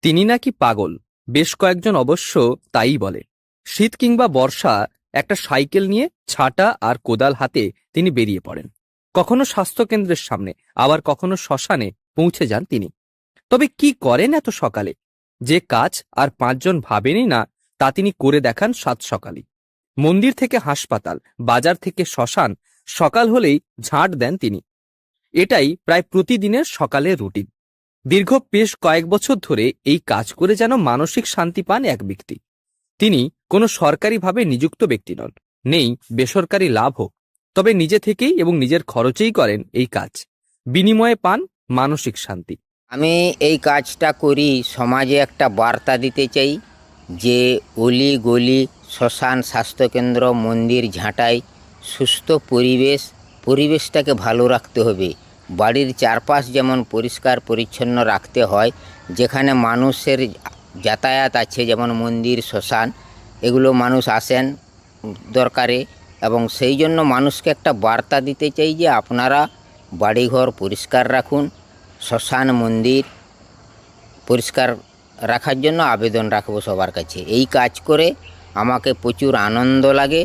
তিনি নাকি পাগল, বেশ কয়েকজন অবশ্য তাই বলে। শীত কিংবা বর্ষা একটা সাইকেল নিয়ে ছাটা আর কোদাল হাতে তিনি বেরিয়ে পড়েন। কখনো স্বাস্থ্যকেন্দ্রের সামনে, আবার কখনো শ্মশানে পৌঁছে যান তিনি। তবে কি করেন এত সকালে? যে কাজ আর 5 জন ভাবেনি না, তা তিনি করে দেখান সাত সকালে। মন্দির থেকে হাসপাতাল, বাজার থেকে শ্মশান, সকাল হলেই ঝাঁট দেন তিনি। এটাই প্রায় প্রতিদিনের সকালের রুটিন। দীর্ঘ বেশ কয়েক বছর ধরে এই কাজ করে যেন মানসিক শান্তি পান এক ব্যক্তি। তিনি কোনো সরকারিভাবে নিযুক্ত ব্যক্তি নন, নেই বেসরকারি লাভও। তবে নিজে থেকেই এবং নিজের খরচেই করেন এই কাজ। বিনিময়ে পান মানসিক শান্তি। আমি এই কাজটা করি সমাজে একটা বার্তা দিতে চাই যে অলি গলি, শ্মশান, স্বাস্থ্যকেন্দ্র, মন্দির, ঝাঁটাই সুস্থ পরিবেশটাকে ভালো রাখতে হবে। বাড়ির চারপাশ যেমন পরিষ্কার পরিচ্ছন্ন রাখতে হয়, যেখানে মানুষের যাতায়াত আছে, যেমন মন্দির, শ্মশান, এগুলো মানুষ আসেন দরকারে, এবং সেই জন্য মানুষকে একটা বার্তা দিতে চাই যে আপনারা বাড়িঘর পরিষ্কার রাখুন। শ্মশান, মন্দির পরিষ্কার রাখার জন্য আবেদন রাখবো সবার কাছে। এই কাজ করে আমাকে প্রচুর আনন্দ লাগে।